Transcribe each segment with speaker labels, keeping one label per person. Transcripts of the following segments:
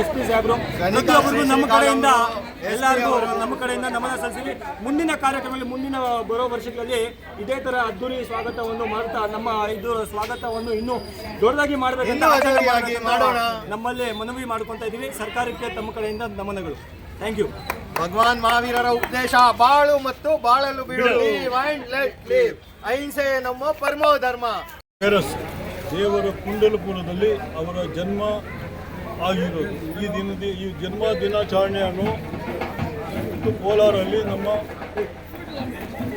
Speaker 1: S P ಸಾಹೇಬರು ಪ್ರತಿಯೊಬ್ಬರಿಗೂ ನಮ್ಮ ಕಡೆಯಿಂದ ಎಲ್ಲರಿಗೂ ನಮ್ಮ ಕಡೆಯಿಂದ ನಮನ ಸಲ್ಲಿಸಿ ಮುಂದಿನ ಕಾರ್ಯಕ್ರಮದಲ್ಲಿ ಮುಂದಿನ ಬರೋ ವರ್ಷಗಳಲ್ಲಿ ಇದೇ ಥರ ಅದ್ದೂರಿ ಸ್ವಾಗತವನ್ನು ಮಾಡ್ತಾ ನಮ್ಮ ಇದು ಸ್ವಾಗತವನ್ನು ಇನ್ನೂ ದೊಡ್ಡದಾಗಿ ಮಾಡಬೇಕಂತ
Speaker 2: ಮಾಡೋಣ
Speaker 1: ನಮ್ಮಲ್ಲಿ ಮನವಿ ಮಾಡ್ಕೊತಾ ಇದ್ದೀವಿ. ಸರ್ಕಾರಕ್ಕೆ ತಮ್ಮ ಕಡೆಯಿಂದ ನಮನಗಳು. Thank you.
Speaker 2: ಭಗವಾನ್ ಮಹಾವೀರರ ಉಪದೇಶ ಬಾಳು ಮತ್ತು ಬಾಳಲು ಬಿಡು, ಅಹಿಂಸೆ ನಮ್ಮ ಪರಮೋ ಧರ್ಮ.
Speaker 3: ದೇವರ ಕುಂಡಲಪುರದಲ್ಲಿ ಅವರ ಜನ್ಮ ಆಗಿರೋದು. ಈ ಜನ್ಮ ದಿನಾಚರಣೆಯನ್ನು ಕೋಲಾರಲ್ಲಿ ನಮ್ಮ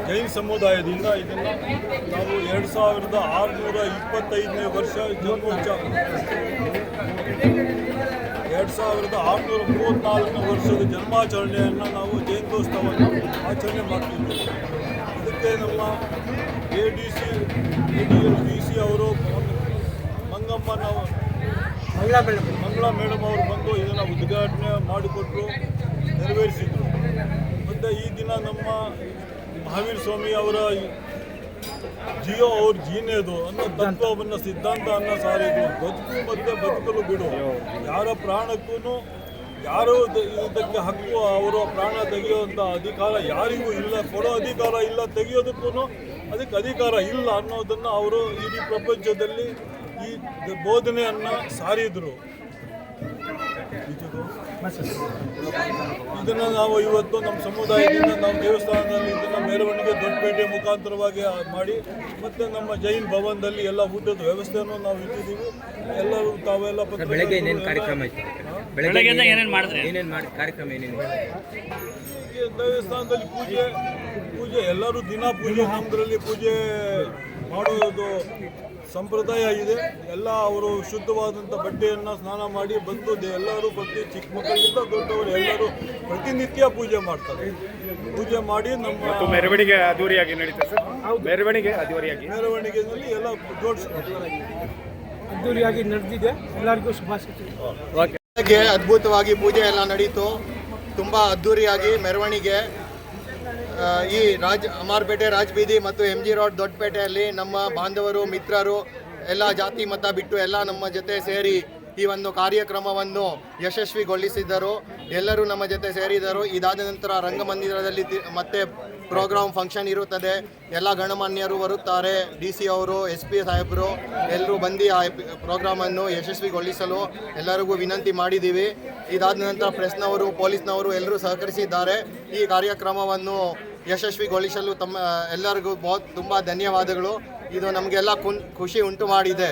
Speaker 3: ಜೈನ ಸಮುದಾಯದಿಂದ ಇದನ್ನು ನಾವು 2625ನೇ ವರ್ಷ ಜನ್ಮೋತ್ಸವ 2634ನೇ ವರ್ಷದ ಜನ್ಮಾಚರಣೆಯನ್ನು ನಾವು ಜಯಂತ್ಯೋತ್ಸವವನ್ನು ಆಚರಣೆ ಮಾಡ್ತಿದ್ದೇವೆ. ಅದಕ್ಕೆ ನಮ್ಮ ADC ಅವರು ಮಂಗಳಾ ಮೇಡಮ್ ಅವರು ಬಂದು ಇದನ್ನು ಉದ್ಘಾಟನೆ ಮಾಡಿಕೊಟ್ಟರು, ನೆರವೇರಿಸಿದರು. ಮತ್ತು ಈ ದಿನ ನಮ್ಮ ಮಹಾವೀರ ಸ್ವಾಮಿ ಅವರ ಅವ್ರ ಜೀನೆದು ಅನ್ನೋ ತತ್ವವನ್ನು ಸಿದ್ಧಾಂತವನ್ನು ಸಾರಿದ್ರು. ಬದುಕು ಮತ್ತು ಬದುಕಲು ಬಿಡು, ಯಾರ ಪ್ರಾಣಕ್ಕೂ ಯಾರೋ ಇದಕ್ಕೆ ಹಕ್ಕು, ಅವರ ಪ್ರಾಣ ತೆಗೆಯುವಂಥ ಅಧಿಕಾರ ಯಾರಿಗೂ ಇಲ್ಲ, ಕೊಡೋ ಅಧಿಕಾರ ಇಲ್ಲ, ತೆಗೆಯೋದಕ್ಕೂ ಅದಕ್ಕೆ ಅಧಿಕಾರ ಇಲ್ಲ ಅನ್ನೋದನ್ನು ಅವರು ಇಡೀ ಪ್ರಪಂಚದಲ್ಲಿ ಈ ಬೋಧನೆಯನ್ನು ಸಾರಿದರು. ಇದನ್ನು ನಾವು ಇವತ್ತು ನಮ್ಮ ಸಮುದಾಯದಿಂದ ನಾವು ದೇವಸ್ಥಾನದಲ್ಲಿ ಇದನ್ನು ಮೆರವಣಿಗೆ ದೊಡ್ಡಪೇಟೆ ಮುಖಾಂತರವಾಗಿ ಮಾಡಿ ಮತ್ತು ನಮ್ಮ ಜೈನ್ ಭವನದಲ್ಲಿ ಎಲ್ಲ ಊಟದ ವ್ಯವಸ್ಥೆಯನ್ನು ನಾವು ಇಟ್ಟಿದ್ದೀವಿ. ಎಲ್ಲರೂ ತಾವೆಲ್ಲ
Speaker 4: ಬೆಳಗ್ಗೆ ಏನೇನು ಕಾರ್ಯಕ್ರಮ ಇತ್ತು? ಬೆಳಗ್ಗೆ ಏನೇನು ಮಾಡಿದ್ರೆ ಕಾರ್ಯಕ್ರಮ ಏನೇನು?
Speaker 3: ದೇವಸ್ಥಾನದಲ್ಲಿ ಪೂಜೆ ಎಲ್ಲರೂ ದಿನ ಪೂಜೆ, ನಮ್ಮದ್ರಲ್ಲಿ ಪೂಜೆ ಮಾಡೋದು ಸಂಪ್ರದಾಯ ಇದೆ. ಎಲ್ಲ ಅವರು ಶುದ್ಧವಾದಂಥ ಬಟ್ಟೆಯನ್ನು ಸ್ನಾನ ಮಾಡಿ ಬಂದು ಎಲ್ಲರೂ ಪ್ರತಿ ಚಿಕ್ಕ ಮಕ್ಕಳಿಂದ ದೊಡ್ಡವರು ಎಲ್ಲರೂ ಪ್ರತಿನಿತ್ಯ ಪೂಜೆ ಮಾಡ್ತಾರೆ. ಪೂಜೆ ಮಾಡಿ ನಮ್ಮ
Speaker 5: ಮೆರವಣಿಗೆ ಅದ್ದೂರಿಯಾಗಿ ನಡೀತದೆ ಸರ್. ಮೆರವಣಿಗೆಯಲ್ಲಿ ಎಲ್ಲ
Speaker 1: ಅದ್ದೂರಿಯಾಗಿ ನಡೆದಿದೆ. ಎಲ್ಲರಿಗೂ ಶುಭಾಶಯ.
Speaker 2: ಅದ್ಭುತವಾಗಿ ಪೂಜೆ ಎಲ್ಲ ನಡೀತು. ತುಂಬ ಅದ್ದೂರಿಯಾಗಿ ಮೆರವಣಿಗೆ ಈ ಅಮರ್ಪೇಟೆ ರಾಜಬೀದಿ ಮತ್ತು MG ರೋಡ್ ದೊಡ್ಡಪೇಟೆಯಲ್ಲಿ ನಮ್ಮ ಬಾಂಧವರು, ಮಿತ್ರರು ಎಲ್ಲ ಜಾತಿ ಮತ ಬಿಟ್ಟು ಎಲ್ಲ ನಮ್ಮ ಜೊತೆ ಸೇರಿ ಈ ಒಂದು ಕಾರ್ಯಕ್ರಮವನ್ನು ಯಶಸ್ವಿಗೊಳಿಸಿದ್ದರು. ಎಲ್ಲರೂ ನಮ್ಮ ಜೊತೆ ಸೇರಿದರು. ಇದಾದ ನಂತರ ರಂಗಮಂದಿರದಲ್ಲಿ ಮತ್ತೆ ಪ್ರೋಗ್ರಾಮ್ ಫಂಕ್ಷನ್ ಇರುತ್ತದೆ. ಎಲ್ಲ ಗಣಮಾನ್ಯರು ಬರುತ್ತಾರೆ. DC ಅವರು, SP ಸಾಹೇಬರು ಎಲ್ಲರೂ ಬಂದು ಆ ಪ್ರೋಗ್ರಾಮನ್ನು ಯಶಸ್ವಿಗೊಳಿಸಲು ಎಲ್ಲರಿಗೂ ವಿನಂತಿ ಮಾಡಿದ್ದೀವಿ. ಇದಾದ ನಂತರ ಪ್ರೆಸ್ನವರು, ಪೊಲೀಸ್ನವರು ಎಲ್ಲರೂ ಸಹಕರಿಸಿದ್ದಾರೆ. ಈ ಕಾರ್ಯಕ್ರಮವನ್ನು ಯಶಸ್ವಿಗೊಳಿಸಲು ಎಲ್ಲರಿಗೂ ತುಂಬ ಧನ್ಯವಾದಗಳು. ಇದು ನಮಗೆಲ್ಲ ಖುಷಿ ಉಂಟು ಮಾಡಿದೆ.